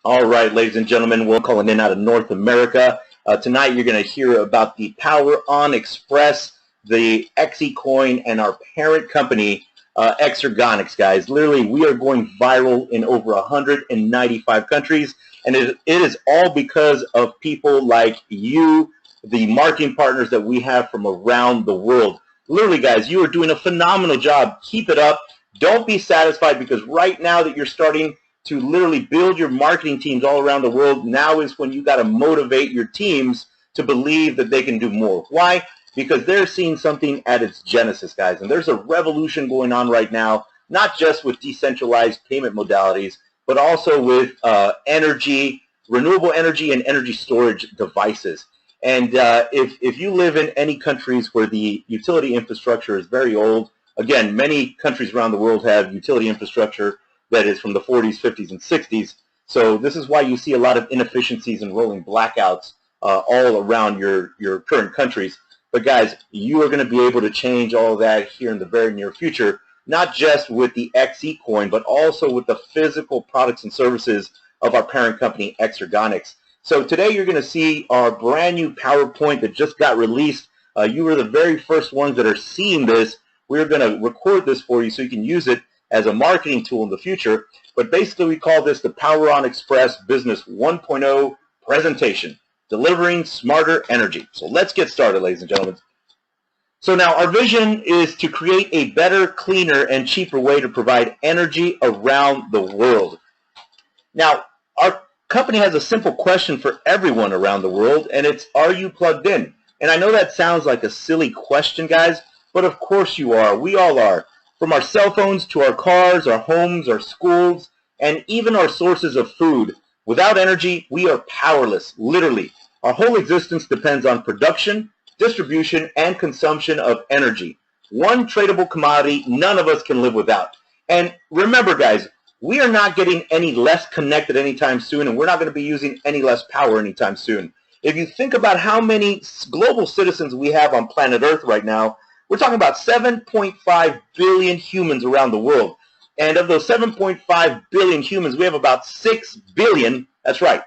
All right, ladies and gentlemen, we're calling in out of North America. Tonight you're going to hear about the PowerOn Express, the XECoin, and our parent company, Exergonix, guys. Literally, we are going viral in over 195 countries, and it is all because of people like you, the marketing partners that we have from around the world. Literally, guys, you are doing a phenomenal job. Keep it up. Don't be satisfied, because right now that you're starting to literally build your marketing teams all around the world, now is when you got to motivate your teams to believe that they can do more. Why? Because they're seeing something at its genesis, guys. And there's a revolution going on right now, not just with decentralized payment modalities, but also with energy, renewable energy, and energy storage devices. And if you live in any countries where the utility infrastructure is very old, again, many countries around the world have utility infrastructure that is from the 40s, 50s, and 60s. So this is why you see a lot of inefficiencies and rolling blackouts all around your current countries. But guys, you are going to be able to change all of that here in the very near future, not just with the XECoin, but also with the physical products and services of our parent company, Exergonix. So today you're going to see our brand new PowerPoint that just got released. You were the very first ones that are seeing this. We're going to record this for you so you can use it as a marketing tool in the future. But basically we call this the PowerOn Express Business 1.0 presentation, delivering smarter energy. So let's get started, ladies and gentlemen. So now our vision is to create a better, cleaner, and cheaper way to provide energy around the world. Now, our company has a simple question for everyone around the world, and it's, are you plugged in? And I know that sounds like a silly question, guys, but of course you are. We all are. From our cell phones to our cars, our homes, our schools, and even our sources of food. Without energy, we are powerless, literally. Our whole existence depends on production, distribution, and consumption of energy. One tradable commodity none of us can live without. And remember, guys, we are not getting any less connected anytime soon, and we're not going to be using any less power anytime soon. If you think about how many global citizens we have on planet Earth right now, we're talking about 7.5 billion humans around the world. And of those 7.5 billion humans, we have about 6 billion, that's right,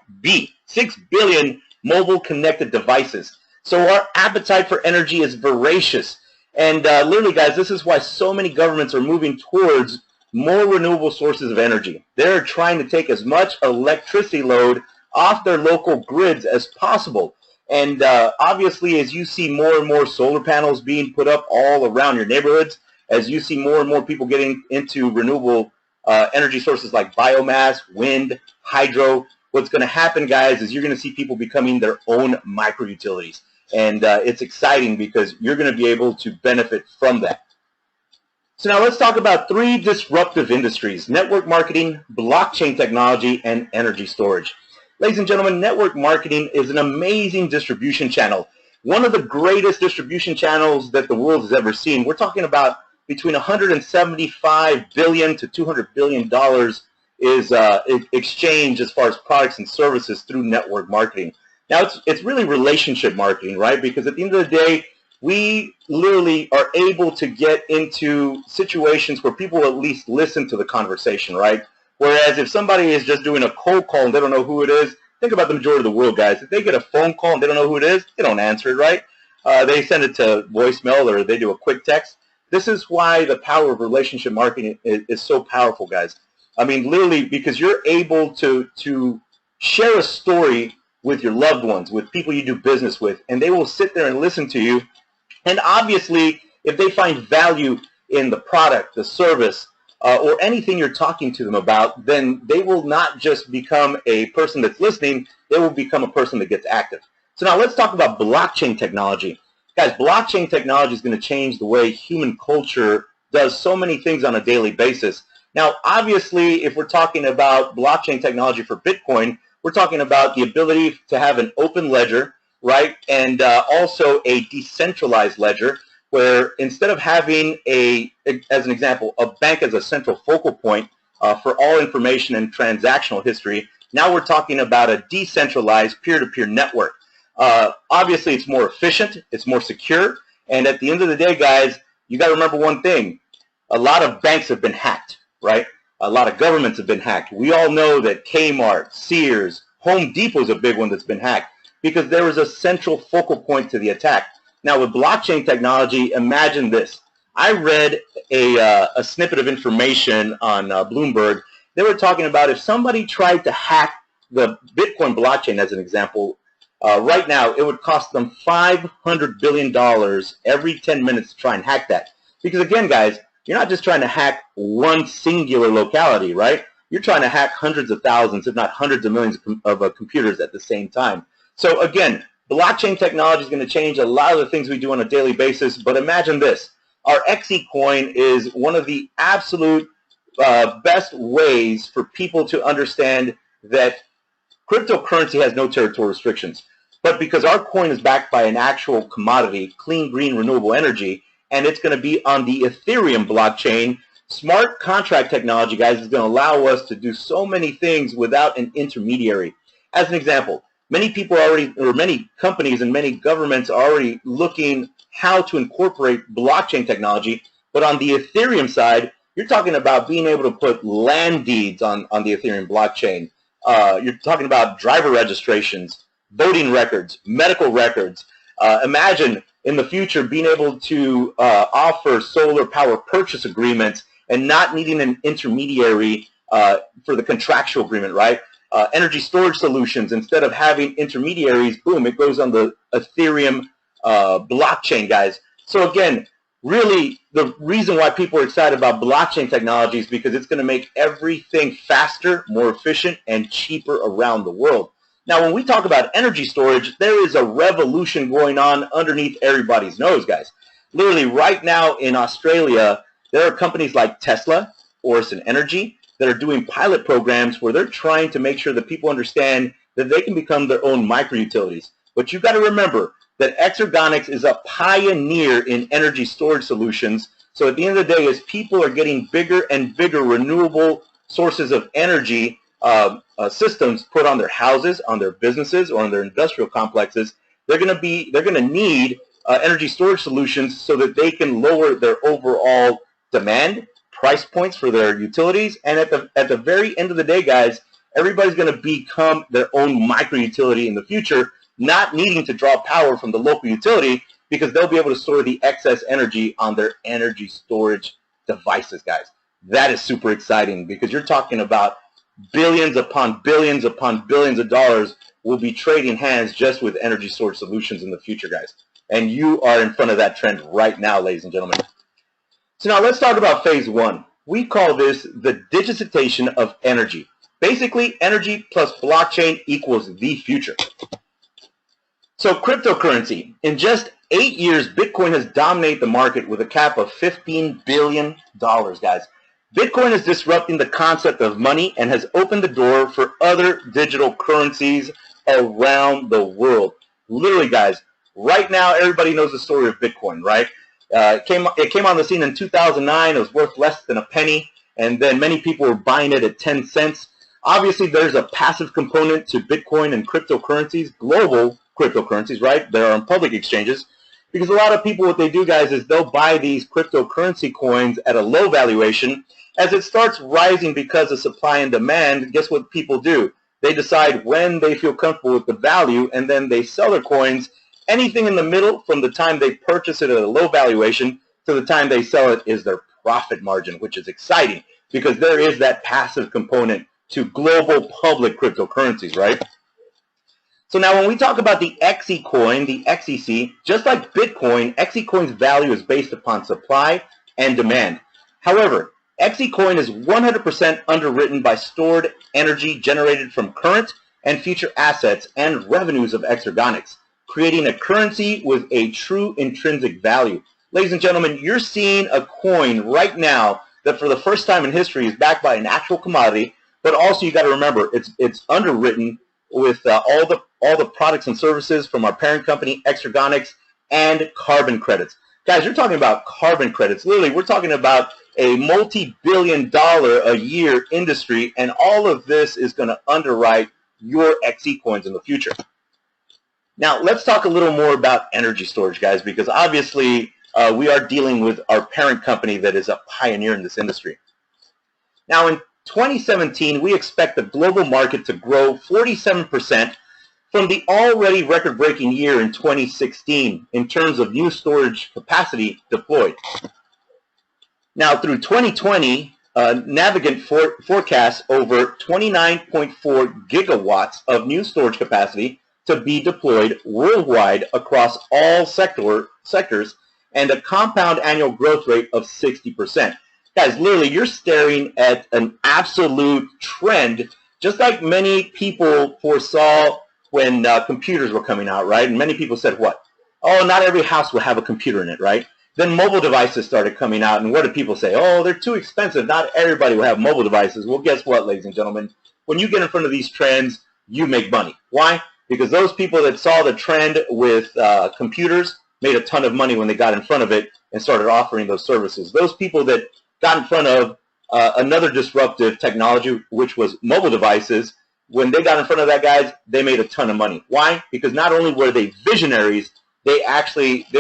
6 billion mobile connected devices. So our appetite for energy is voracious. And literally, guys, this is why so many governments are moving towards more renewable sources of energy. They're trying to take as much electricity load off their local grids as possible. And obviously, as you see more and more solar panels being put up all around your neighborhoods, as you see more and more people getting into renewable energy sources like biomass, wind, hydro, what's going to happen, guys, is you're going to see people becoming their own micro-utilities. And it's exciting because you're going to be able to benefit from that. So now let's talk about 3 disruptive industries: network marketing, blockchain technology, and energy storage. Ladies and gentlemen, network marketing is an amazing distribution channel. One of the greatest distribution channels that the world has ever seen. We're talking about between $175 billion to $200 billion is exchange as far as products and services through network marketing. Now, it's really relationship marketing, right? Because at the end of the day, we literally are able to get into situations where people at least listen to the conversation, right? Whereas if somebody is just doing a cold call and they don't know who it is, think about the majority of the world, guys. If they get a phone call and they don't know who it is, they don't answer it, right? They send it to voicemail or they do a quick text. This is why the power of relationship marketing is so powerful, guys. I mean, literally, because you're able to share a story with your loved ones, with people you do business with, and they will sit there and listen to you. And obviously, if they find value in the product, the service, or anything you're talking to them about, then they will not just become a person that's listening, they will become a person that gets active. So now let's talk about blockchain technology. Guys, blockchain technology is going to change the way human culture does so many things on a daily basis. Now, obviously, if we're talking about blockchain technology for Bitcoin, we're talking about the ability to have an open ledger, right, and also a decentralized ledger, where instead of having as an example, a bank as a central focal point for all information and transactional history, now we're talking about a decentralized peer-to-peer network. Obviously, it's more efficient, it's more secure, and at the end of the day, guys, you got to remember one thing. A lot of banks have been hacked, right? A lot of governments have been hacked. We all know that Kmart, Sears, Home Depot is a big one that's been hacked because there was a central focal point to the attack. Now with blockchain technology, imagine this. I read a snippet of information on Bloomberg. They were talking about if somebody tried to hack the Bitcoin blockchain, as an example, right now it would cost them $500 billion every 10 minutes to try and hack that. Because again, guys, you're not just trying to hack one singular locality, right? You're trying to hack hundreds of thousands, if not hundreds of millions of computers at the same time. So again, blockchain technology is going to change a lot of the things we do on a daily basis, but imagine this. Our XECoin is one of the absolute best ways for people to understand that cryptocurrency has no territorial restrictions. But because our coin is backed by an actual commodity, clean, green, renewable energy, and it's going to be on the Ethereum blockchain, smart contract technology, guys, is going to allow us to do so many things without an intermediary. As an example, many people already, or many companies and many governments are already looking how to incorporate blockchain technology, but on the Ethereum side, you're talking about being able to put land deeds on the Ethereum blockchain. You're talking about driver registrations, voting records, medical records. Imagine in the future being able to offer solar power purchase agreements and not needing an intermediary for the contractual agreement, right? Energy storage solutions, instead of having intermediaries, boom, it goes on the Ethereum blockchain, guys. So again, really the reason why people are excited about blockchain technology is because it's going to make everything faster, more efficient, and cheaper around the world. Now, when we talk about energy storage, there is a revolution going on underneath everybody's nose, guys. Literally, right now in Australia, there are companies like Tesla, Orison Energy, that are doing pilot programs where they're trying to make sure that people understand that they can become their own micro-utilities. But you've got to remember that Exergonix is a pioneer in energy storage solutions. So at the end of the day, as people are getting bigger and bigger renewable sources of energy systems put on their houses, on their businesses, or on their industrial complexes, they're going to need energy storage solutions so that they can lower their overall demand, price points for their utilities, and at the very end of the day, guys, everybody's going to become their own micro utility in the future, not needing to draw power from the local utility because they'll be able to store the excess energy on their energy storage devices, guys. That is super exciting because you're talking about billions upon billions upon billions of dollars will be trading hands just with energy storage solutions in the future, guys. And you are in front of that trend right now, ladies and gentlemen. So now let's talk about phase one. We call this the digitization of energy. Basically, energy plus blockchain equals the future. So cryptocurrency. In just 8 years, Bitcoin has dominated the market with a cap of $15 billion, guys. Bitcoin is disrupting the concept of money and has opened the door for other digital currencies around the world. Literally, guys, right now everybody knows the story of Bitcoin, right? It came on the scene in 2009. It was worth less than a penny, and then many people were buying it at 10 cents. Obviously, there's a passive component to Bitcoin and cryptocurrencies, global cryptocurrencies, right? They're on public exchanges. Because a lot of people, what they do, guys, is they'll buy these cryptocurrency coins at a low valuation. As it starts rising because of supply and demand, guess what people do? They decide when they feel comfortable with the value, and then they sell their coins. Anything in the middle, from the time they purchase it at a low valuation to the time they sell it, is their profit margin, which is exciting because there is that passive component to global public cryptocurrencies, right? So now when we talk about the XECoin, the XEC, just like Bitcoin, XECoin's value is based upon supply and demand. However, XECoin is 100% underwritten by stored energy generated from current and future assets and revenues of Exergonix, creating a currency with a true intrinsic value. Ladies and gentlemen, you're seeing a coin right now that for the first time in history is backed by an actual commodity, but also you got to remember it's underwritten with all the products and services from our parent company, Exergonix, and carbon credits. Guys, you're talking about carbon credits. Literally, we're talking about a multi-billion-dollar a year industry, and all of this is going to underwrite your XECoins in the future. Now, let's talk a little more about energy storage, guys, because obviously we are dealing with our parent company that is a pioneer in this industry. Now, in 2017, we expect the global market to grow 47% from the already record-breaking year in 2016 in terms of new storage capacity deployed. Now, through 2020, Navigant forecasts over 29.4 gigawatts of new storage capacity to be deployed worldwide across all sectors and a compound annual growth rate of 60%. Guys, literally, you're staring at an absolute trend, just like many people foresaw when computers were coming out, right? And many people said, what? Oh, not every house will have a computer in it, right? Then mobile devices started coming out, and what did people say? Oh, they're too expensive. Not everybody will have mobile devices. Well, guess what, ladies and gentlemen? When you get in front of these trends, you make money. Why? Because those people that saw the trend with computers made a ton of money when they got in front of it and started offering those services. Those people that got in front of another disruptive technology, which was mobile devices, when they got in front of that, guys, they made a ton of money. Why? Because not only were they visionaries, they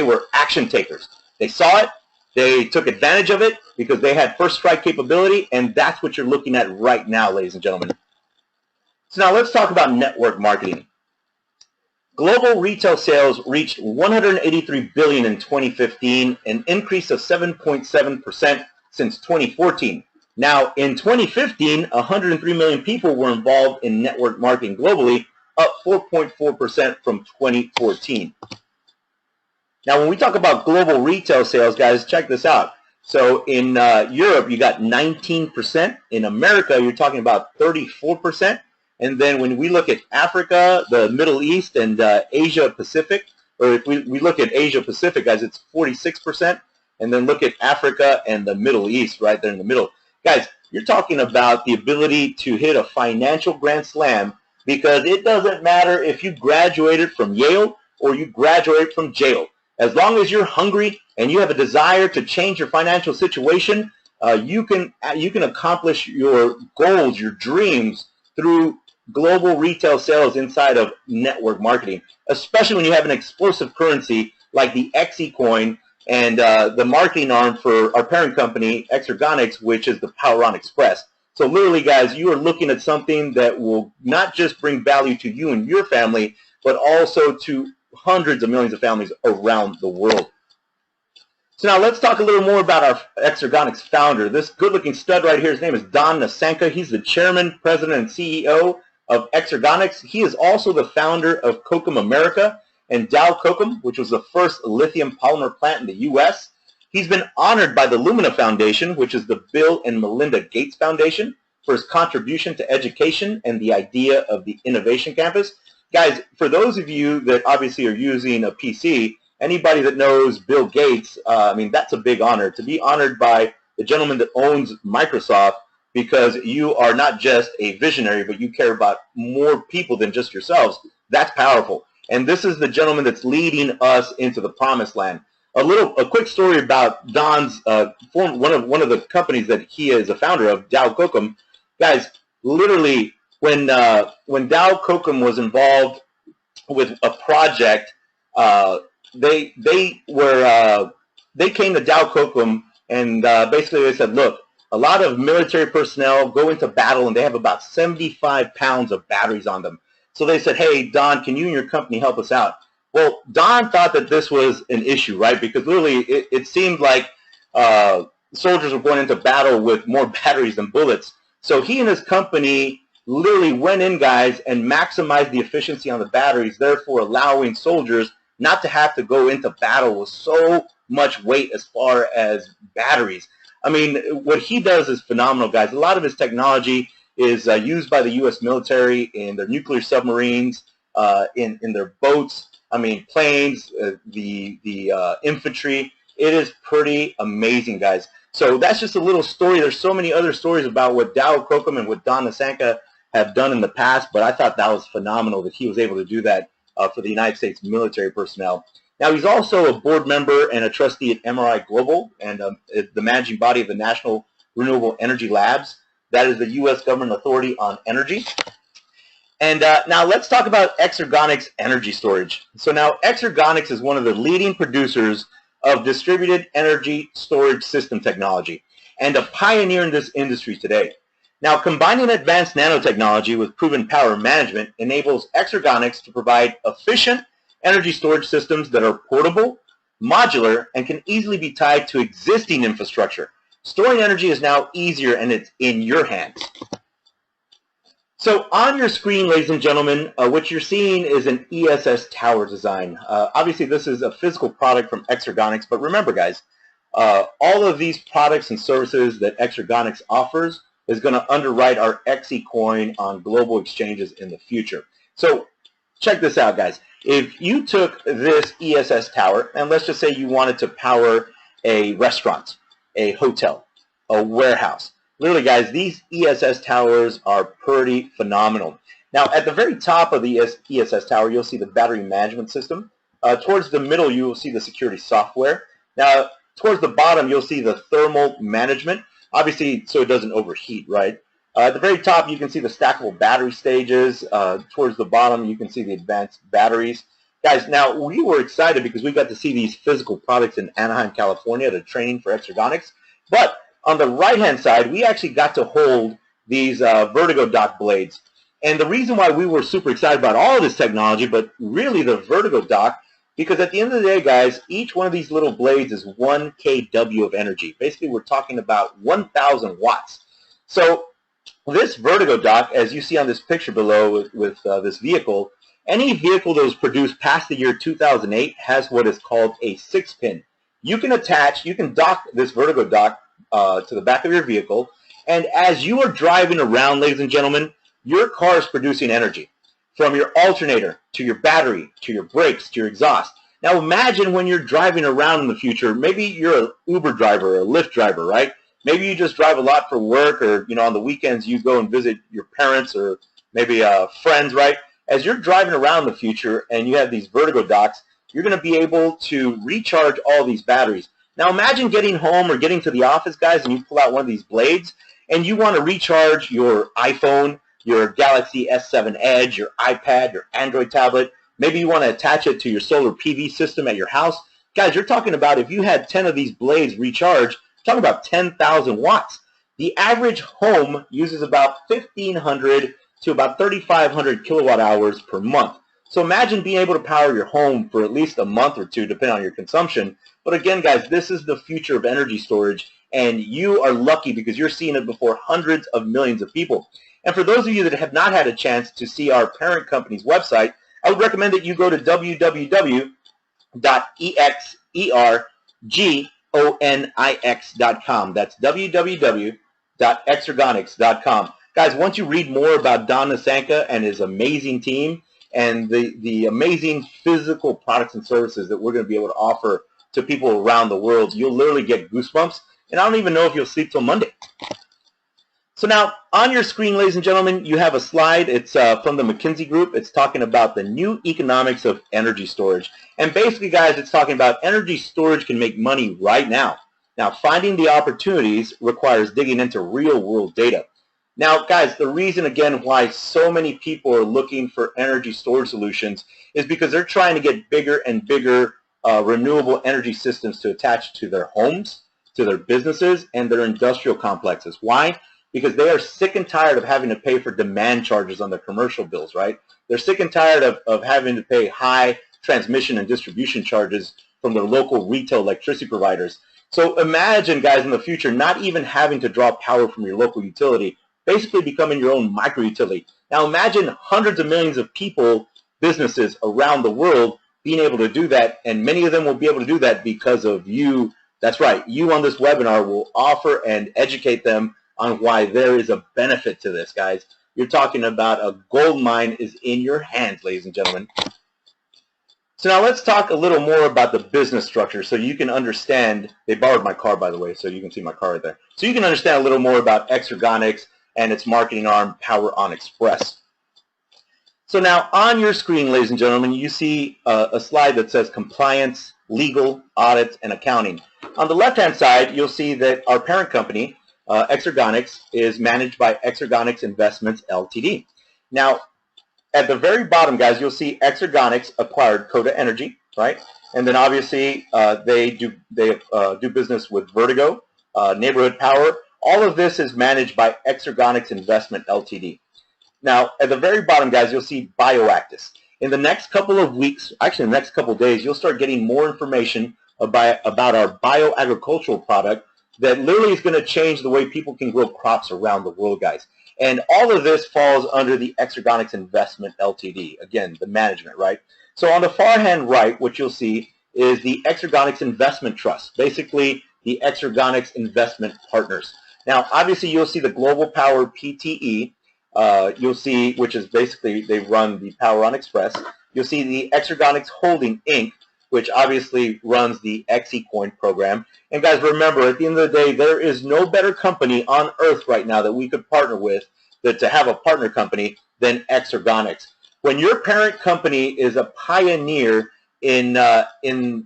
were action takers. They saw it, they took advantage of it because they had first strike capability, and that's what you're looking at right now, ladies and gentlemen. So now let's talk about network marketing. Global retail sales reached $183 billion in 2015, an increase of 7.7% since 2014. Now, in 2015, 103 million people were involved in network marketing globally, up 4.4% from 2014. Now, when we talk about global retail sales, guys, check this out. So in Europe, you got 19%. In America, you're talking about 34%. And then when we look at Africa, the Middle East, and Asia Pacific, or if we look at Asia Pacific, guys, it's 46%. And then look at Africa and the Middle East right there in the middle. Guys, you're talking about the ability to hit a financial grand slam, because it doesn't matter if you graduated from Yale or you graduated from jail. As long as you're hungry and you have a desire to change your financial situation, you can accomplish your goals, your dreams, through global retail sales inside of network marketing, especially when you have an explosive currency like the XECoin and the marketing arm for our parent company, Exergonix, which is the Poweron Express. So literally, guys, you are looking at something that will not just bring value to you and your family, but also to hundreds of millions of families around the world. So now let's talk a little more about our Exergonix founder. This good-looking stud right here, his name is Don Nasanka. He's the chairman, president, and CEO of Exergonix. He is also the founder of Kokum America and Dow Kokum, which was the first lithium polymer plant in the U.S. He's been honored by the Lumina Foundation, which is the Bill and Melinda Gates Foundation, for his contribution to education and the idea of the Innovation Campus. Guys, for those of you that obviously are using a PC, anybody that knows Bill Gates, I mean, that's a big honor. To be honored by the gentleman that owns Microsoft, because you are not just a visionary, but you care about more people than just yourselves. That's powerful. And this is the gentleman that's leading us into the promised land. A quick story about Don's one of the companies that he is a founder of, Dow Kokum. Guys, literally, when Dow Kokum was involved with a project, they came to Dow Kokum and basically they said, look, a lot of military personnel go into battle and they have about 75 pounds of batteries on them. So they said, hey, Don, can you and your company help us out? Well, Don thought that this was an issue, right? Because literally it seemed like soldiers were going into battle with more batteries than bullets. So he and his company literally went in, guys, and maximized the efficiency on the batteries, therefore allowing soldiers not to have to go into battle with so much weight as far as batteries. I mean, what he does is phenomenal, guys. A lot of his technology is used by the U.S. military in their nuclear submarines, in their boats, I mean, planes, the infantry. It is pretty amazing, guys. So that's just a little story. There's so many other stories about what Dow Kokum and what Don Nasanka have done in the past, but I thought that was phenomenal that he was able to do that for the United States military personnel. Now, he's also a board member and a trustee at MRI Global and the managing body of the National Renewable Energy Labs. That is the U.S. government authority on energy. And now let's talk about Exergonix energy storage. So now Exergonix is one of the leading producers of distributed energy storage system technology and a pioneer in this industry today. Now, combining advanced nanotechnology with proven power management enables Exergonix to provide efficient energy storage systems that are portable, modular, and can easily be tied to existing infrastructure. Storing energy is now easier, and it's in your hands. So on your screen, ladies and gentlemen, what you're seeing is an ESS tower design. Obviously, this is a physical product from Exergonix, but remember, guys, all of these products and services that Exergonix offers is going to underwrite our XECoin on global exchanges in the future. So check this out, guys. If you took this ESS tower, and let's just say you wanted to power a restaurant, a hotel, a warehouse. Literally, guys, these ESS towers are pretty phenomenal. Now, at the very top of the ESS tower, you'll see the battery management system. Towards the middle, you will see the security software. Now, towards the bottom, you'll see the thermal management, obviously, so it doesn't overheat, right? At the very top, you can see the stackable battery stages. Towards the bottom, you can see the advanced batteries. Guys, now, we were excited because we got to see these physical products in Anaheim, California at a training for Exergonix. But on the right-hand side, we actually got to hold these vertigo dock blades. And the reason why we were super excited about all of this technology, but really the vertigo dock, because at the end of the day, guys, each one of these little blades is 1 kW of energy. Basically, we're talking about 1,000 watts. So this vertigo dock, as you see on this picture below with this vehicle, any vehicle that was produced past the year 2008 has what is called a 6-pin. You can dock this vertigo dock to the back of your vehicle, and as you are driving around, ladies and gentlemen, your car is producing energy from your alternator to your battery to your brakes to your exhaust. Now imagine when you're driving around in the future, maybe you're an Uber driver or a Lyft driver, right? Maybe you just drive a lot for work, or on the weekends you go and visit your parents or maybe friends, right? As you're driving around in the future and you have these vertigo docks, you're going to be able to recharge all these batteries. Now imagine getting home or getting to the office, guys, and you pull out one of these blades and you want to recharge your iPhone, your Galaxy S7 Edge, your iPad, your Android tablet. Maybe you want to attach it to your solar PV system at your house. Guys, you're talking about if you had 10 of these blades recharged, you're talking about 10,000 watts. The average home uses about 1,500 to about 3,500 kilowatt hours per month. So imagine being able to power your home for at least a month or two, depending on your consumption. But again, guys, this is the future of energy storage, and you are lucky because you're seeing it before hundreds of millions of people. And for those of you that have not had a chance to see our parent company's website, I would recommend that you go to www.exergonix.com. That's www.exergonix.com. Guys, once you read more about Don Nasanka and his amazing team and the amazing physical products and services that we're going to be able to offer to people around the world, you'll literally get goosebumps. And I don't even know if you'll sleep till Monday. So now, on your screen, ladies and gentlemen, you have a slide. It's from the McKinsey Group. It's talking about the new economics of energy storage. And basically, guys, it's talking about energy storage can make money right now. Now, finding the opportunities requires digging into real-world data. Now, guys, the reason, again, why so many people are looking for energy storage solutions is because they're trying to get bigger and bigger renewable energy systems to attach to their homes, to their businesses, and their industrial complexes. Why? Because they are sick and tired of having to pay for demand charges on their commercial bills, right? They're sick and tired of having to pay high transmission and distribution charges from their local retail electricity providers. So imagine, guys, in the future, not even having to draw power from your local utility, basically becoming your own micro-utility. Now imagine hundreds of millions of people, businesses around the world being able to do that, and many of them will be able to do that because of you. That's right, you on this webinar will offer and educate them on why there is a benefit to this, guys. You're talking about a gold mine is in your hands, ladies and gentlemen. So now let's talk a little more about the business structure so you can understand. They borrowed my car, by the way, so you can see my car right there. So you can understand a little more about Exergonix and its marketing arm, PowerOn Express. So now on your screen, ladies and gentlemen, you see a slide that says compliance, legal, audits, and accounting. On the left-hand side, you'll see that our parent company, Exergonix, is managed by Exergonix Investments Ltd. Now, at the very bottom, guys, you'll see Exergonix acquired Coda Energy, right? And then obviously they do business with Vertigo, Neighborhood Power, All of this is managed by Exergonix Investment Ltd. Now, at the very bottom, guys, you'll see Bioactus. In the next couple of weeks, actually in the next couple of days, you'll start getting more information about our bioagricultural product that literally is going to change the way people can grow crops around the world, guys. And all of this falls under the Exergonix Investment Ltd. Again, the management, right? So on the far hand right, what you'll see is the Exergonix Investment Trust, basically the Exergonix Investment Partners. Now, obviously, you'll see the Global Power PTE. You'll see, which is basically, they run the Poweron Express. You'll see the Exergonix Holding, Inc., which obviously runs the XECoin program. And guys, remember, at the end of the day, there is no better company on earth right now that we could partner with, to have a partner company, than Exergonix. When your parent company is a pioneer in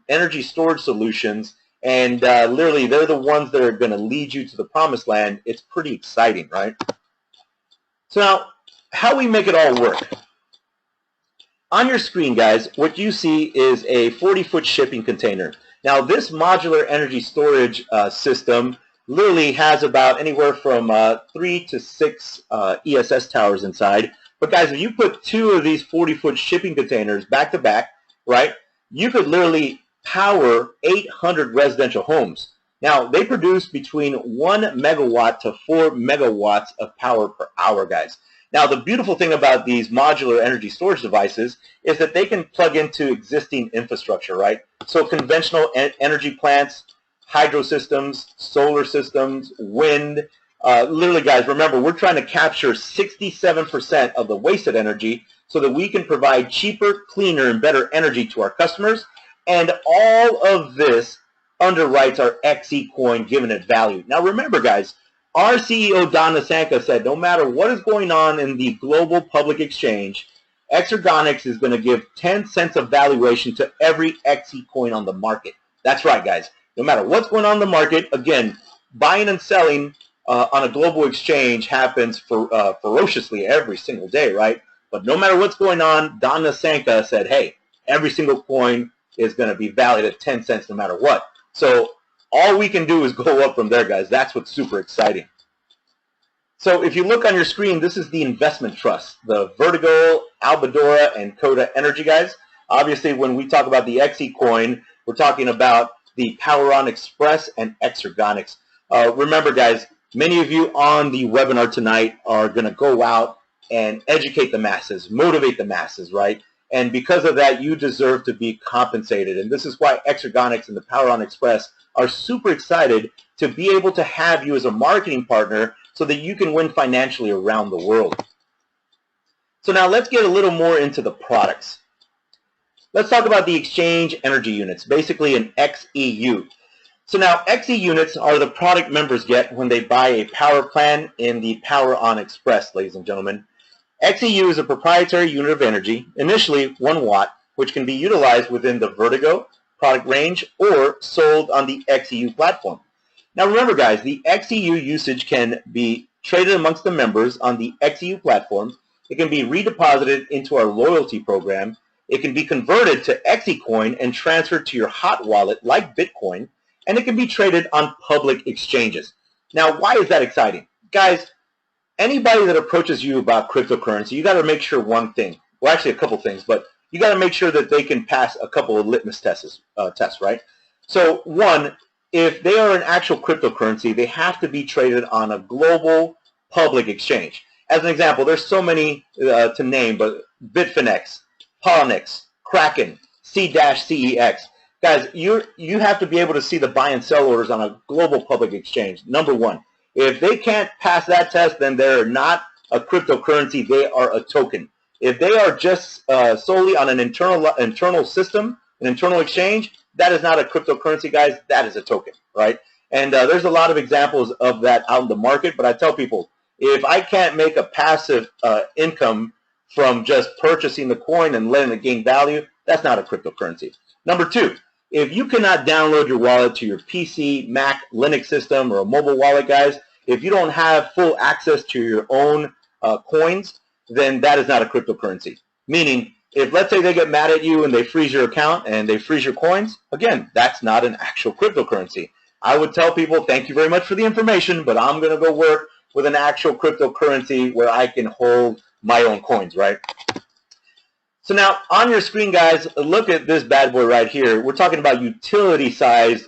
energy storage solutions, and literally they're the ones that are going to lead you to the promised land, it's pretty exciting, right? So now, how we make it all work. On your screen, guys, what you see is a 40-foot shipping container. Now, this modular energy storage system literally has about anywhere from 3 to 6 ESS towers inside. But guys, if you put 2 of these 40-foot shipping containers back to back, right, you could literally power 800 residential homes. Now, they produce between 1 megawatt to 4 megawatts of power per hour, guys. Now, the beautiful thing about these modular energy storage devices is that they can plug into existing infrastructure, right? So conventional energy plants, hydro systems, solar systems, wind. Literally, guys, remember, we're trying to capture 67% of the wasted energy so that we can provide cheaper, cleaner, and better energy to our customers. And all of this underwrites our XECoin, giving it value. Now, remember, guys, our CEO, Don Nasanka, said no matter what is going on in the global public exchange, Exergonix is going to give 10 cents of valuation to every XECoin on the market. That's right, guys. No matter what's going on in the market, again, buying and selling on a global exchange happens ferociously every single day, right? But no matter what's going on, Don Nasanka said, hey, every single coin is going to be valued at 10 cents no matter what. So all we can do is go up from there, guys. That's what's super exciting. So if you look on your screen, this is the investment trust, the Vertigo, Albadora, and Coda Energy, guys. Obviously, when we talk about the XECoin, we're talking about the Poweron Express and Exergonix. Remember, guys, many of you on the webinar tonight are going to go out and educate the masses, motivate the masses, right? And because of that, you deserve to be compensated. And this is why Exergonix and the Poweron Express are super excited to be able to have you as a marketing partner so that you can win financially around the world. So now let's get a little more into the products. Let's talk about the exchange energy units, basically an XEU. So now XEUnits are the product members get when they buy a power plan in the Poweron Express, ladies and gentlemen. XEU is a proprietary unit of energy, initially 1 watt, which can be utilized within the Vertigo product range or sold on the XEU platform. Now remember, guys, the XEU usage can be traded amongst the members on the XEU platform. It can be redeposited into our loyalty program. It can be converted to XECoin and transferred to your hot wallet like Bitcoin, and it can be traded on public exchanges. Now, why is that exciting? Guys, anybody that approaches you about cryptocurrency, you got to make sure one thing. Well, actually a couple things, but you got to make sure that they can pass a couple of litmus tests, right? So one, if they are an actual cryptocurrency, they have to be traded on a global public exchange. As an example, there's so many to name, but Bitfinex, Poweron, Kraken, C-CEX. Guys, you have to be able to see the buy and sell orders on a global public exchange, number one. If they can't pass that test, then they're not a cryptocurrency, they are a token. If they are just solely on an internal system, an internal exchange, that is not a cryptocurrency, guys, that is a token, right? And there's a lot of examples of that out in the market, but I tell people, if I can't make a passive income from just purchasing the coin and letting it gain value, that's not a cryptocurrency. Number two, if you cannot download your wallet to your PC, Mac, Linux system, or a mobile wallet, guys, if you don't have full access to your own coins, then that is not a cryptocurrency. Meaning, if let's say they get mad at you and they freeze your account and they freeze your coins, again, that's not an actual cryptocurrency. I would tell people, thank you very much for the information, but I'm going to go work with an actual cryptocurrency where I can hold my own coins, right? So now on your screen, guys, look at this bad boy right here. We're talking about utility-size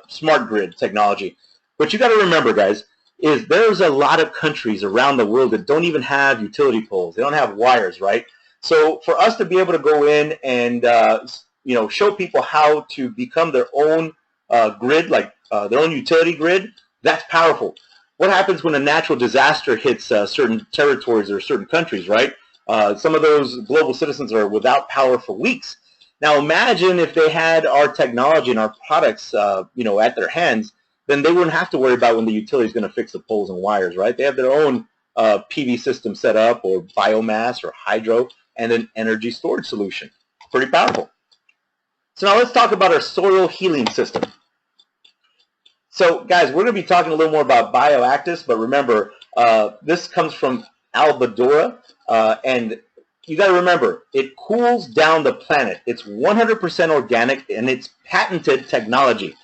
smart grid technology. But you got to remember, guys, is there's a lot of countries around the world that don't even have utility poles. They don't have wires, right? So for us to be able to go in and show people how to become their own grid, like their own utility grid, that's powerful. What happens when a natural disaster hits certain territories or certain countries, right? Some of those global citizens are without power for weeks. Now imagine if they had our technology and our products at their hands, then they wouldn't have to worry about when the utility is going to fix the poles and wires, right? They have their own PV system set up, or biomass or hydro, and an energy storage solution. Pretty powerful. So now let's talk about our soil healing system. So guys, we're going to be talking a little more about BioActis, but remember, this comes from Albadora, and you got to remember, it cools down the planet. It's 100% organic, and it's patented technology.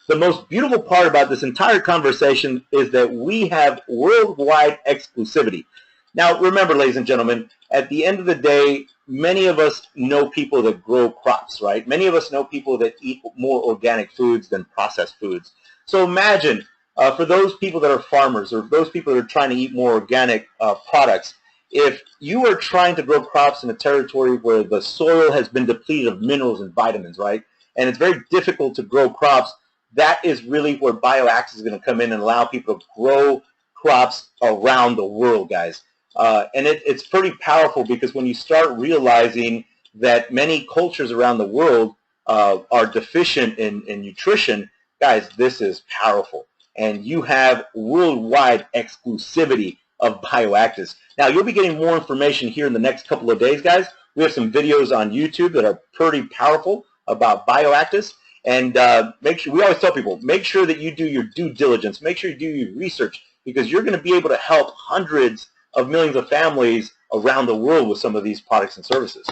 The most beautiful part about this entire conversation is that we have worldwide exclusivity. Now, remember, ladies and gentlemen, at the end of the day, many of us know people that grow crops, right? Many of us know people that eat more organic foods than processed foods. So imagine, for those people that are farmers or those people that are trying to eat more organic products, if you are trying to grow crops in a territory where the soil has been depleted of minerals and vitamins, right? And it's very difficult to grow crops, that is really where BioActis is going to come in and allow people to grow crops around the world, guys. And it's pretty powerful, because when you start realizing that many cultures around the world are deficient in nutrition, guys, this is powerful. And you have worldwide exclusivity of BioActis. Now, you'll be getting more information here in the next couple of days, guys. We have some videos on YouTube that are pretty powerful about BioActis. And make sure, we always tell people, make sure that you do your due diligence. Make sure you do your research, because you're going to be able to help hundreds of millions of families around the world with some of these products and services.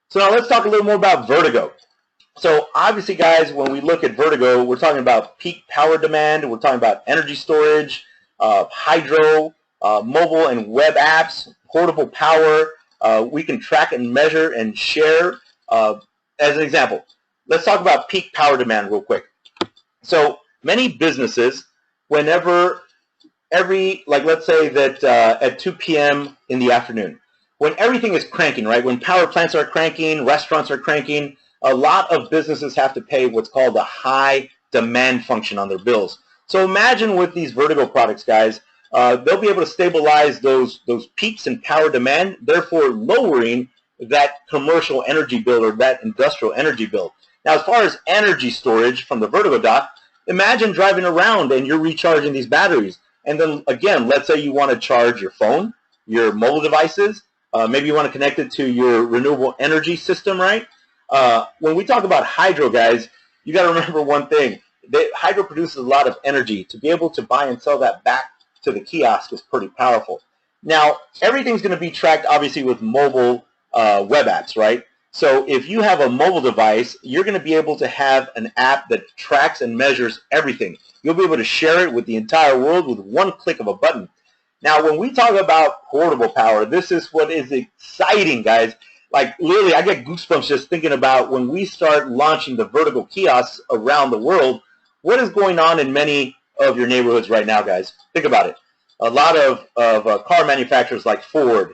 So now let's talk a little more about Vertigo. So obviously, guys, when we look at Vertigo, we're talking about peak power demand. We're talking about energy storage, hydro, mobile and web apps, portable power. We can track and measure and share. As an example, let's talk about peak power demand real quick. So many businesses, whenever let's say that at 2 p.m. in the afternoon, when everything is cranking, right? When power plants are cranking, restaurants are cranking, a lot of businesses have to pay what's called a high demand function on their bills. So imagine with these Vertigo products, guys, they'll be able to stabilize those peaks in power demand, therefore lowering that commercial energy bill or that industrial energy bill. Now, as far as energy storage from the Vertigo dock, imagine driving around and you're recharging these batteries. And then, again, let's say you want to charge your phone, your mobile devices. Maybe you want to connect it to your renewable energy system, right? When we talk about hydro, guys, you got to remember one thing. Hydro produces a lot of energy. To be able to buy and sell that back to the kiosk is pretty powerful. Now, everything's going to be tracked, obviously, with mobile web apps, right? So if you have a mobile device, you're going to be able to have an app that tracks and measures everything. You'll be able to share it with the entire world with one click of a button. Now, when we talk about portable power, this is what is exciting, guys. Like, literally, I get goosebumps just thinking about when we start launching the Vertigo kiosks around the world. What is going on in many of your neighborhoods right now, guys? Think about it. A lot of car manufacturers like Ford,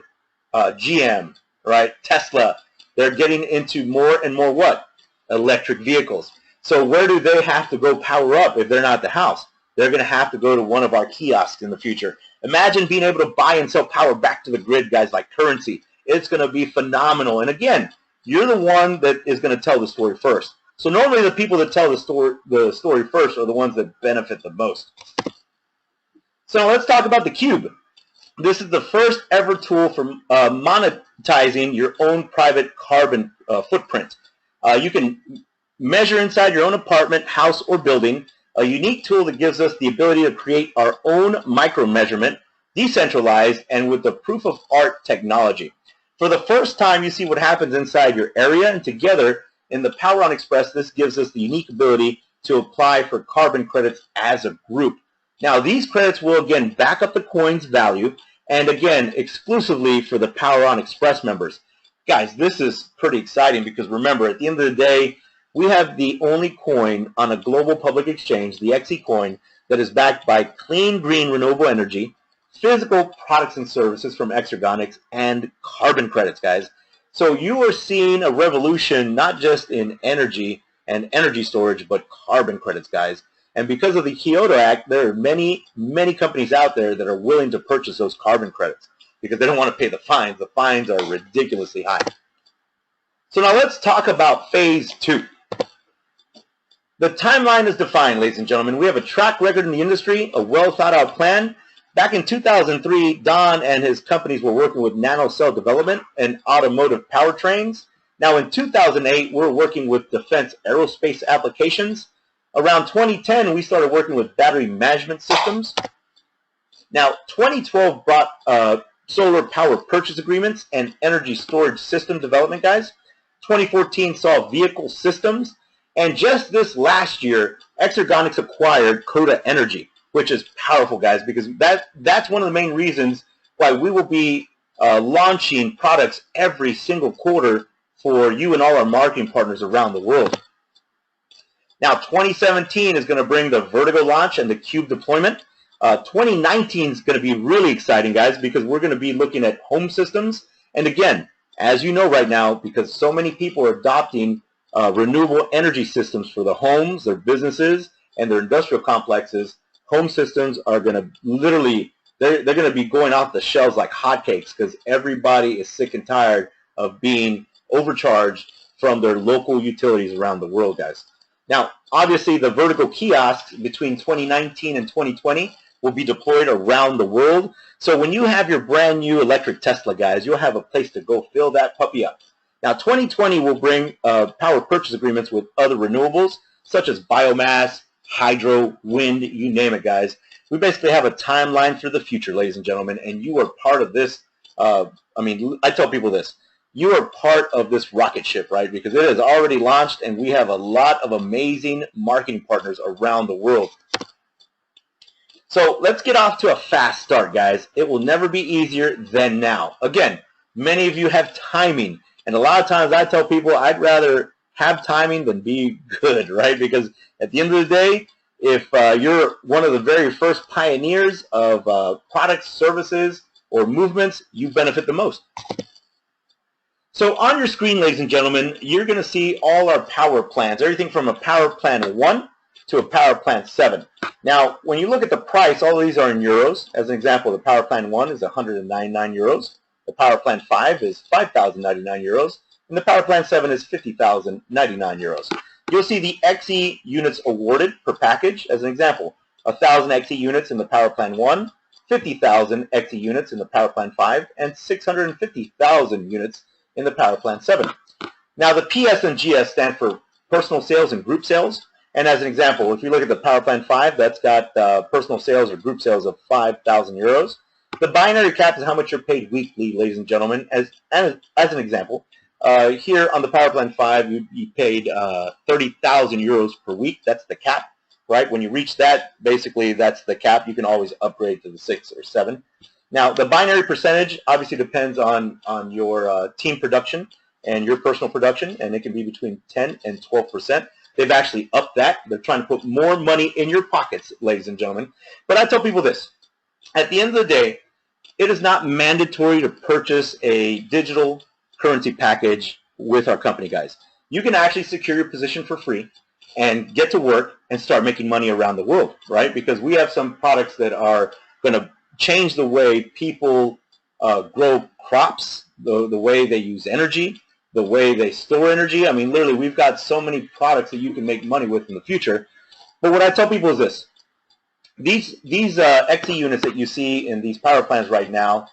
GM, right, Tesla, they're getting into more and more what? Electric vehicles. So where do they have to go power up if they're not at the house? They're going to have to go to one of our kiosks in the future. Imagine being able to buy and sell power back to the grid, guys, like currency. It's going to be phenomenal. And again, you're the one that is going to tell the story first. So normally the people that tell the story first are the ones that benefit the most. So let's talk about the Cube. This is the first ever tool for monetizing your own private carbon footprint. You can measure inside your own apartment, house, or building, a unique tool that gives us the ability to create our own micro-measurement, decentralized, and with the proof-of-art technology. For the first time, you see what happens inside your area, and together, in the Poweron Express, this gives us the unique ability to apply for carbon credits as a group. Now, these credits will again back up the coin's value, and again, exclusively for the PowerOn Express members. Guys, this is pretty exciting because remember, at the end of the day, we have the only coin on a global public exchange, the XECoin, that is backed by clean, green, renewable energy, physical products and services from Exergonix, and carbon credits, guys. So you are seeing a revolution not just in energy and energy storage, but carbon credits, guys. And because of the Kyoto Act, there are many, many companies out there that are willing to purchase those carbon credits because they don't want to pay the fines. The fines are ridiculously high. So now let's talk about phase 2. The timeline is defined, ladies and gentlemen. We have a track record in the industry, a well-thought-out plan. Back in 2003, Don and his companies were working with nanocell development and automotive powertrains. Now in 2008, we're working with defense aerospace applications. Around 2010, we started working with battery management systems. Now 2012 brought solar power purchase agreements and energy storage system development, guys. 2014 saw vehicle systems. And just this last year, Exergonix acquired Coda Energy, which is powerful, guys, because that's one of the main reasons why we will be launching products every single quarter for you and all our marketing partners around the world. Now, 2017 is going to bring the Vertigo launch and the Cube deployment. 2019 is going to be really exciting, guys, because we're going to be looking at home systems. And again, as you know right now, because so many people are adopting renewable energy systems for the homes, their businesses, and their industrial complexes, home systems are going to literally, they're going to be going off the shelves like hotcakes because everybody is sick and tired of being overcharged from their local utilities around the world, guys. Now, obviously, the Vertigo kiosks between 2019 and 2020 will be deployed around the world. So when you have your brand new electric Tesla, guys, you'll have a place to go fill that puppy up. Now, 2020 will bring power purchase agreements with other renewables, such as biomass, hydro, wind, you name it, guys. We basically have a timeline for the future, ladies and gentlemen, and you are part of this. I tell people this. You are part of this rocket ship, right? Because it has already launched, and we have a lot of amazing marketing partners around the world. So let's get off to a fast start, guys. It will never be easier than now. Again, many of you have timing. And a lot of times I tell people I'd rather have timing than be good, right? Because at the end of the day, if you're one of the very first pioneers of products, services, or movements, you benefit the most. So on your screen, ladies and gentlemen, you're going to see all our power plans, everything from a power plan 1 to a power plan 7. Now, when you look at the price, all of these are in euros. As an example, the power plan 1 is 199 euros. The Power Plan 5 is 5,099 euros, and the Power Plan 7 is 50,099 euros. You'll see the XE units awarded per package. As an example, 1,000 XE units in the Power Plan 1, 50,000 XE units in the Power Plan 5, and 650,000 units in the Power Plan 7. Now, the PS and GS stand for personal sales and group sales. And as an example, if you look at the Power Plan 5, that's got personal sales or group sales of 5,000 euros. The binary cap is how much you're paid weekly, ladies and gentlemen. As an example, here on the Power Plan 5, you'd be paid 30,000 euros per week. That's the cap, right? When you reach that, basically that's the cap. You can always upgrade to the 6 or 7. Now, the binary percentage obviously depends on your team production and your personal production, and it can be between 10 and 12%. They've actually upped that. They're trying to put more money in your pockets, ladies and gentlemen. But I tell people this. At the end of the day, it is not mandatory to purchase a digital currency package with our company, guys. You can actually secure your position for free and get to work and start making money around the world, right? Because we have some products that are going to change the way people grow crops, the way they use energy, the way they store energy. I mean, literally, we've got so many products that you can make money with in the future. But what I tell people is this. These XE units that you see in these power plants right now,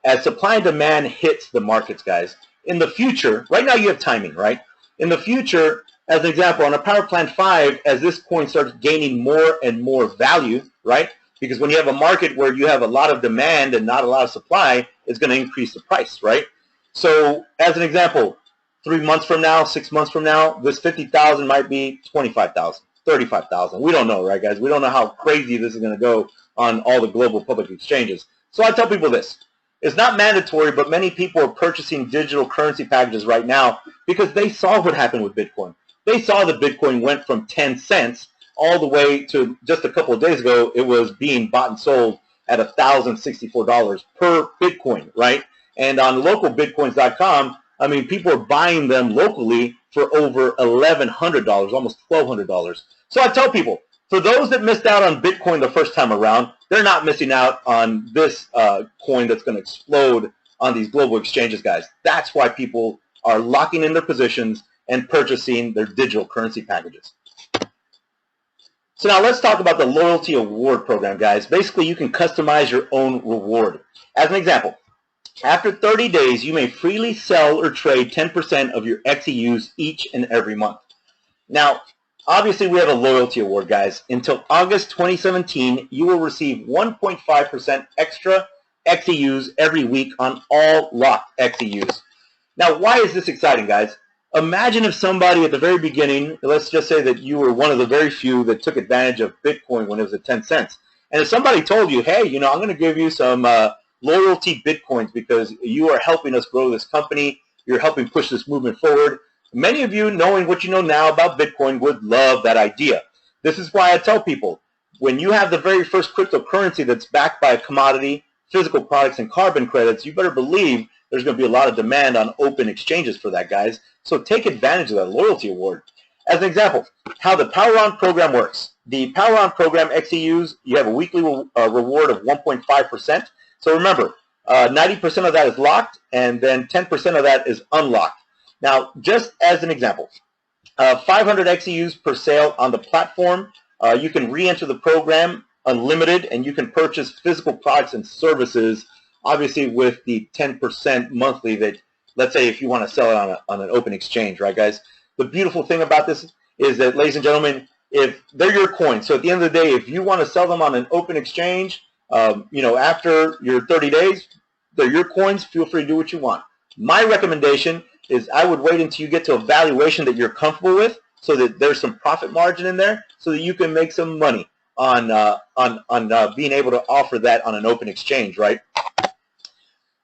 as supply and demand hits the markets, guys, in the future, right now you have timing, right? In the future, as an example, on a Power Plant 5, as this coin starts gaining more and more value, right? Because when you have a market where you have a lot of demand and not a lot of supply, it's going to increase the price, right? So, as an example, 3 months from now, 6 months from now, this 50,000 might be 25,000. 35,000. We don't know, right, guys? We don't know how crazy this is going to go on all the global public exchanges. So I tell people this. It's not mandatory, but many people are purchasing digital currency packages right now because they saw what happened with Bitcoin. They saw that Bitcoin went from 10 cents all the way to just a couple of days ago, it was being bought and sold at $1,064 per Bitcoin, right? And on localbitcoins.com, I mean, people are buying them locally for over $1,100, almost $1,200. So I tell people, for those that missed out on Bitcoin the first time around, they're not missing out on this coin that's going to explode on these global exchanges, guys. That's why people are locking in their positions and purchasing their digital currency packages. So now let's talk about the loyalty award program, guys. Basically, you can customize your own reward. As an example, after 30 days, you may freely sell or trade 10% of your XEUs each and every month. Now, obviously, we have a loyalty award, guys. Until August 2017, you will receive 1.5% extra XEUs every week on all locked XEUs. Now, why is this exciting, guys? Imagine if somebody at the very beginning, let's just say that you were one of the very few that took advantage of Bitcoin when it was at 10 cents. And if somebody told you, hey, you know, I'm going to give you some loyalty Bitcoins because you are helping us grow this company, you're helping push this movement forward. Many of you, knowing what you know now about Bitcoin, would love that idea. This is why I tell people, when you have the very first cryptocurrency that's backed by a commodity, physical products, and carbon credits, you better believe there's going to be a lot of demand on open exchanges for that, guys. So take advantage of that loyalty award. As an example, how the Poweron program works. The Poweron program XEUs, you have a weekly reward of 1.5%. So remember, 90% of that is locked, and then 10% of that is unlocked. Now, just as an example, 500 XEUs per sale on the platform. You can re-enter the program unlimited, and you can purchase physical products and services, obviously with the 10% monthly that, let's say, if you want to sell it on an open exchange, right, guys? The beautiful thing about this is that, ladies and gentlemen, if they're your coins, so at the end of the day, if you want to sell them on an open exchange, you know, after your 30 days, they're your coins. Feel free to do what you want. My recommendation is I would wait until you get to a valuation that you're comfortable with, so that there's some profit margin in there, so that you can make some money on being able to offer that on an open exchange, right?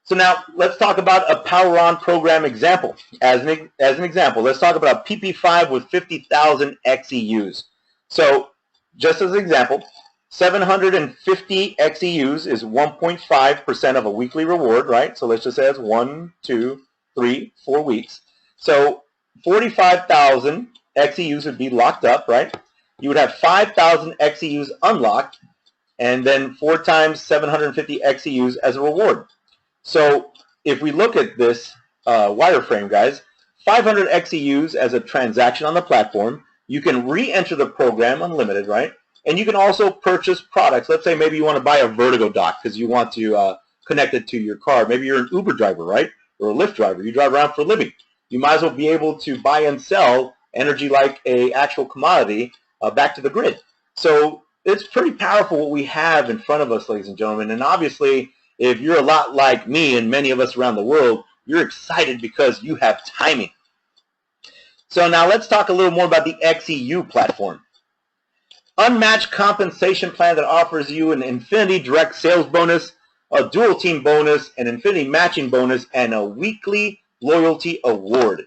So now let's talk about a Poweron program example. As an example, let's talk about a PP5 with 50,000 XEUs. So just as an example, 750 XEUs is 1.5% of a weekly reward, right? So let's just say that's 1, 2, 3, 4 weeks. So 45,000 XEUs would be locked up, right? You would have 5,000 XEUs unlocked, and then 4 times 750 XEUs as a reward. So if we look at this wireframe, guys, 500 XEUs as a transaction on the platform. You can re-enter the program unlimited, right? And you can also purchase products. Let's say maybe you want to buy a Vertigo dock because you want to connect it to your car. Maybe you're an Uber driver, right? Or a Lyft driver. You drive around for a living. You might as well be able to buy and sell energy like an actual commodity back to the grid. So it's pretty powerful what we have in front of us, ladies and gentlemen. And obviously, if you're a lot like me and many of us around the world, you're excited because you have timing. So now let's talk a little more about the XEU platform. Unmatched compensation plan that offers you an infinity direct sales bonus, a dual team bonus, an infinity matching bonus, and a weekly loyalty award.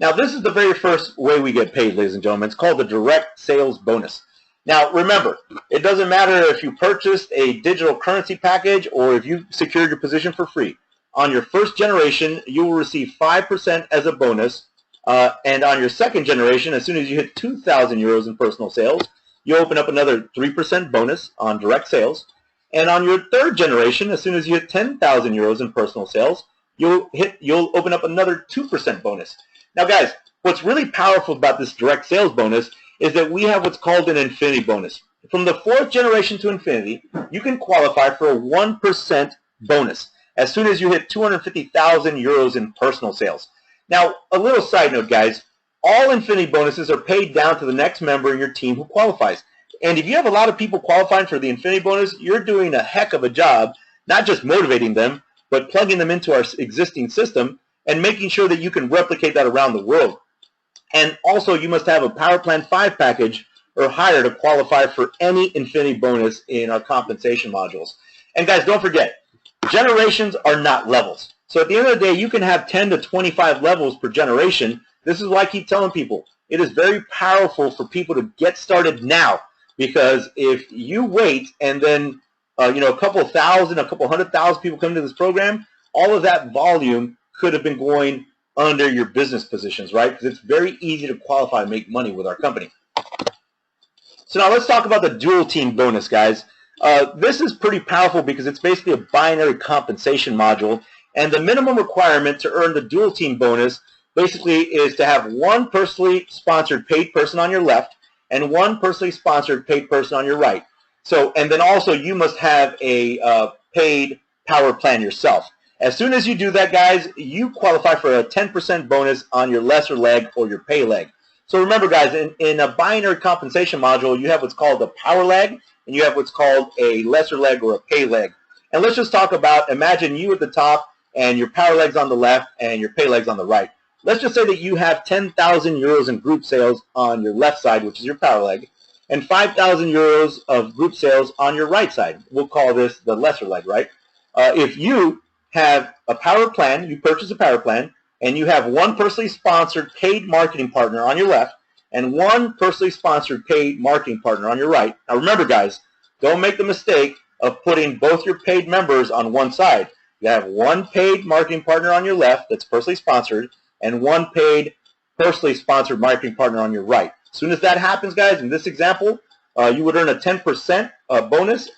Now this is the very first way we get paid, ladies and gentlemen. It's called the direct sales bonus. Now remember, it doesn't matter if you purchased a digital currency package or if you secured your position for free. On your first generation, you will receive 5% as a bonus, and on your second generation, as soon as you hit 2,000 euros in personal sales, you open up another 3% bonus on direct sales. And on your third generation, as soon as you hit 10,000 euros in personal sales, you'll open up another 2% bonus. Now guys, what's really powerful about this direct sales bonus is that we have what's called an infinity bonus. From the fourth generation to infinity, you can qualify for a 1% bonus as soon as you hit 250,000 euros in personal sales. Now, a little side note, guys, all infinity bonuses are paid down to the next member in your team who qualifies. And if you have a lot of people qualifying for the infinity bonus, you're doing a heck of a job, not just motivating them, but plugging them into our existing system and making sure that you can replicate that around the world. And also, you must have a Power Plan 5 package or higher to qualify for any infinity bonus in our compensation modules. And guys, don't forget, generations are not levels. So at the end of the day, you can have 10 to 25 levels per generation. This is why I keep telling people, it is very powerful for people to get started now, because if you wait and then a couple thousand, a couple 100,000 people come into this program, all of that volume could have been going under your business positions, right? Because it's very easy to qualify and make money with our company. So now let's talk about the dual team bonus, guys. This is pretty powerful because it's basically a binary compensation module, and the minimum requirement to earn the dual team bonus basically is to have one personally sponsored paid person on your left and one personally sponsored paid person on your right. So, and then also you must have a paid power plan yourself. As soon as you do that, guys, you qualify for a 10% bonus on your lesser leg or your pay leg. So remember, guys, in a binary compensation module, you have what's called a power leg, and you have what's called a lesser leg or a pay leg. And let's just talk about, imagine you at the top, and your power leg's on the left, and your pay leg's on the right. Let's just say that you have 10,000 euros in group sales on your left side, which is your power leg, and 5,000 euros of group sales on your right side. We'll call this the lesser leg, right? If you have a power plan, you purchase a power plan, and you have one personally sponsored paid marketing partner on your left and one personally sponsored paid marketing partner on your right. Now remember, guys, don't make the mistake of putting both your paid members on one side. You have one paid marketing partner on your left that's personally sponsored and one paid personally sponsored marketing partner on your right. As soon as that happens, guys, in this example, you would earn a 10% bonus.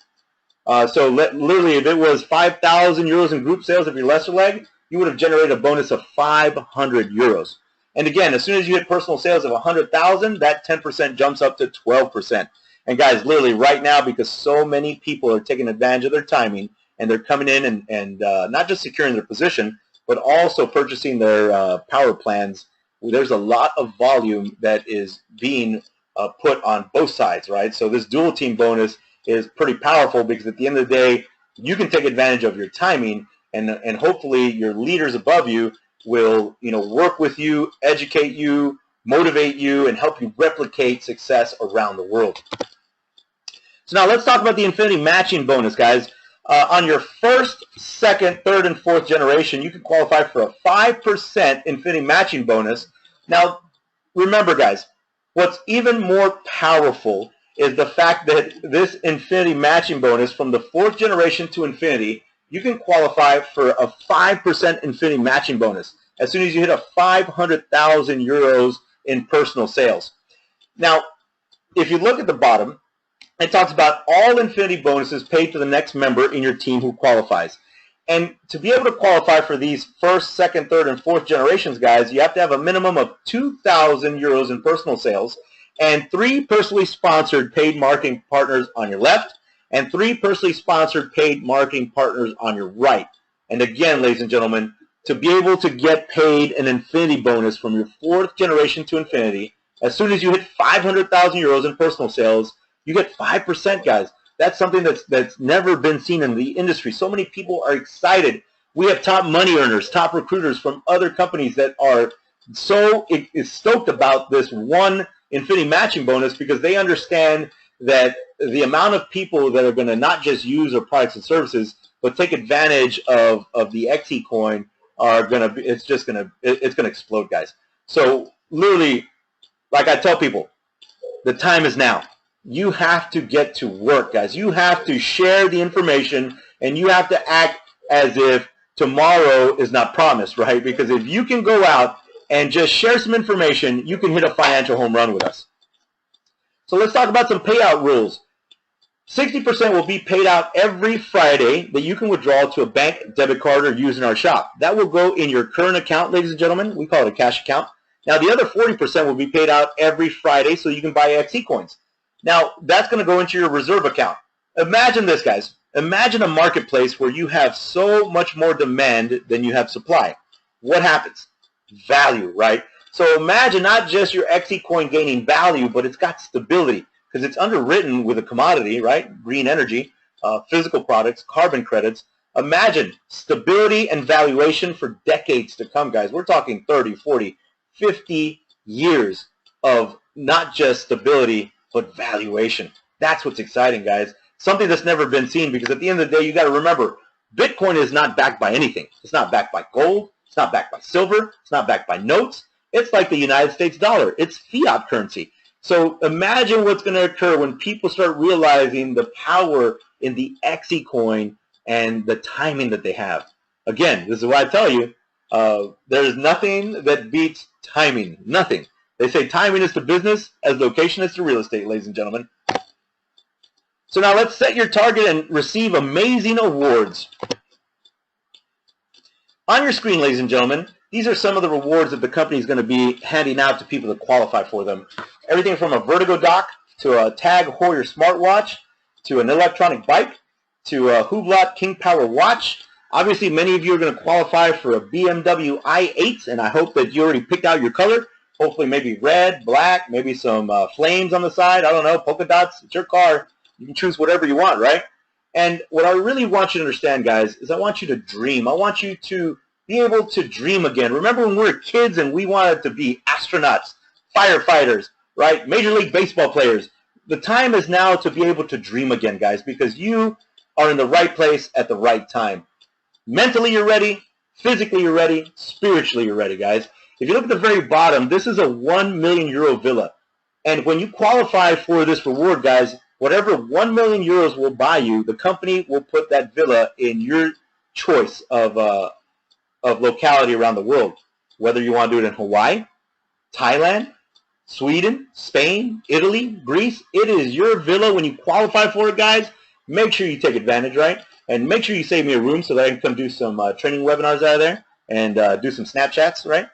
So literally, if it was 5,000 euros in group sales of your lesser leg, you would have generated a bonus of 500 euros. And again, as soon as you hit personal sales of 100,000, that 10% jumps up to 12%. And guys, literally right now, because so many people are taking advantage of their timing, and they're coming in and not just securing their position, but also purchasing their power plans, there's a lot of volume that is being put on both sides, right? So this dual team bonus is pretty powerful because at the end of the day, you can take advantage of your timing, and hopefully your leaders above you will work with you, educate you, motivate you, and help you replicate success around the world. So now let's talk about the infinity matching bonus, guys. On your first, second, third, and fourth generation, you can qualify for a 5% infinity matching bonus. Now, remember, guys, what's even more powerful is the fact that this infinity matching bonus from the fourth generation to infinity, you can qualify for a 5% infinity matching bonus as soon as you hit a 500,000 euros in personal sales. Now, if you look at the bottom, it talks about all infinity bonuses paid to the next member in your team who qualifies. And to be able to qualify for these first, second, third, and fourth generations, guys, you have to have a minimum of 2,000 euros in personal sales and 3 personally sponsored paid marketing partners on your left and 3 personally sponsored paid marketing partners on your right. And again, ladies and gentlemen, to be able to get paid an infinity bonus from your fourth generation to infinity, as soon as you hit 500,000 euros in personal sales, you get 5%, guys. That's something that's never been seen in the industry. So many people are excited. We have top money earners, top recruiters from other companies that are so stoked about this one infinity matching bonus because they understand that the amount of people that are going to not just use our products and services, but take advantage of the XECoin are going to be, it's going to explode, guys. So literally, like I tell people, the time is now. You have to get to work, guys. You have to share the information, and you have to act as if tomorrow is not promised, right? Because if you can go out and just share some information, you can hit a financial home run with us. So let's talk about some payout rules. 60% will be paid out every Friday that you can withdraw to a bank, debit card, or use in our shop. That will go in your current account, ladies and gentlemen. We call it a cash account. Now, the other 40% will be paid out every Friday so you can buy XECoins. Now, that's going to go into your reserve account. Imagine this, guys. Imagine a marketplace where you have so much more demand than you have supply. What happens? Value, right? So imagine not just your XECoin gaining value, but it's got stability because it's underwritten with a commodity, right? Green energy, physical products, carbon credits. Imagine stability and valuation for decades to come, guys. We're talking 30, 40, 50 years of not just stability, but valuation. That's what's exciting, guys. Something that's never been seen, because at the end of the day, you got to remember, Bitcoin is not backed by anything. It's not backed by gold. It's not backed by silver. It's not backed by notes. It's like the United States dollar. It's fiat currency. So imagine what's going to occur when people start realizing the power in the XECoin and the timing that they have. Again, this is what I tell you. There's nothing that beats timing. Nothing. They say timing is to business as location is to real estate, ladies and gentlemen. So now let's set your target and receive amazing awards. On your screen, ladies and gentlemen, these are some of the rewards that the company is going to be handing out to people that qualify for them. Everything from a Vertigo dock to a Tag Heuer smartwatch to an electronic bike to a Hublot King Power watch. Obviously, many of you are going to qualify for a BMW i8, and I hope that you already picked out your color. Hopefully maybe red, black, maybe some flames on the side. I don't know, polka dots. It's your car. You can choose whatever you want, right? And what I really want you to understand, guys, is I want you to dream. I want you to be able to dream again. Remember when we were kids and we wanted to be astronauts, firefighters, right? Major League Baseball players. The time is now to be able to dream again, guys, because you are in the right place at the right time. Mentally, you're ready. Physically, you're ready. Spiritually, you're ready, guys. If you look at the very bottom, this is a €1 million villa. And when you qualify for this reward, guys, whatever €1 million will buy you, the company will put that villa in your choice of locality around the world. Whether you want to do it in Hawaii, Thailand, Sweden, Spain, Italy, Greece, it is your villa. When you qualify for it, guys, make sure you take advantage, right? And make sure you save me a room so that I can come do some training webinars out of there and do some Snapchats, right?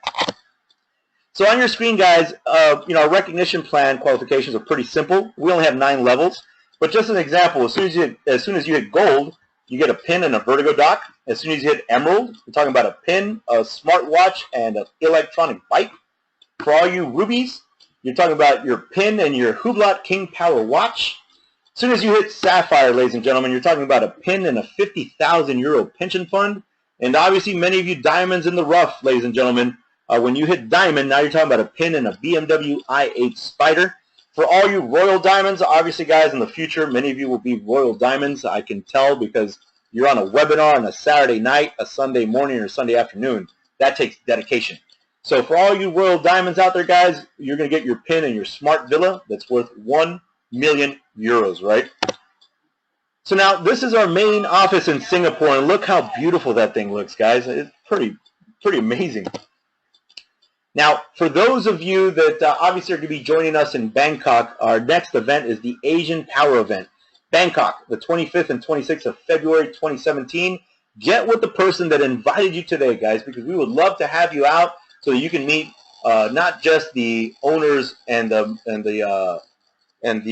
So on your screen, guys, our recognition plan qualifications are pretty simple. We only have 9 levels. But just an example, as soon as you hit gold, you get a pin and a Vertigo dock. As soon as you hit emerald, we're talking about a pin, a smartwatch, and an electronic bike. For all you rubies, you're talking about your pin and your Hublot King Power watch. As soon as you hit sapphire, ladies and gentlemen, you're talking about a pin and a €50,000 pension fund. And obviously, many of you diamonds in the rough, ladies and gentlemen. When you hit diamond, now you're talking about a pin and a BMW i8 Spider. For all you royal diamonds, obviously, guys, in the future, many of you will be royal diamonds. I can tell because you're on a webinar on a Saturday night, a Sunday morning, or Sunday afternoon. That takes dedication. So for all you royal diamonds out there, guys, you're going to get your pin and your smart villa that's worth €1 million, right? So now this is our main office in Singapore, and look how beautiful that thing looks, guys. It's pretty amazing. Now, for those of you that obviously are going to be joining us in Bangkok, our next event is the Asian Power Event. Bangkok, the 25th and 26th of February 2017. Get with the person that invited you today, guys, because we would love to have you out so that you can meet not just the owners and the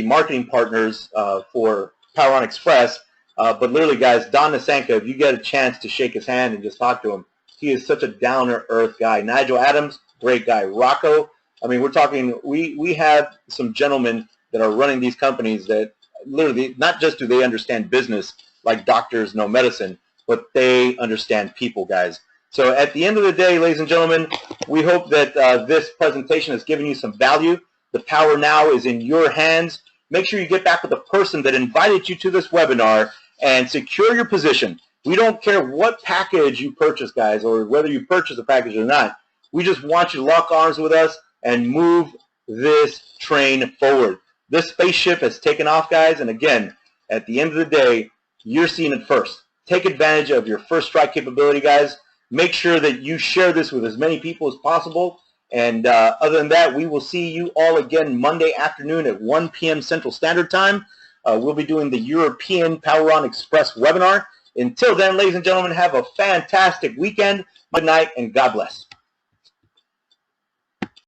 marketing partners for PowerOn Express, but literally, guys, Don Nasanka, if you get a chance to shake his hand and just talk to him, he is such a down-to-earth guy. Nigel Adams, great guy. Rocco, I mean, we're talking, we have some gentlemen that are running these companies that literally, not just do they understand business like doctors know medicine, but they understand people, guys. So at the end of the day, ladies and gentlemen, we hope that this presentation has given you some value. The power now is in your hands. Make sure you get back with the person that invited you to this webinar and secure your position. We don't care what package you purchase, guys, or whether you purchase a package or not. We just want you to lock arms with us and move this train forward. This spaceship has taken off, guys, and again, at the end of the day, you're seeing it first. Take advantage of your first strike capability, guys. Make sure that you share this with as many people as possible. And other than that, we will see you all again Monday afternoon at 1 p.m. Central Standard Time. We'll be doing the European PowerOn Express webinar. Until then, ladies and gentlemen, have a fantastic weekend. Good night, and God bless.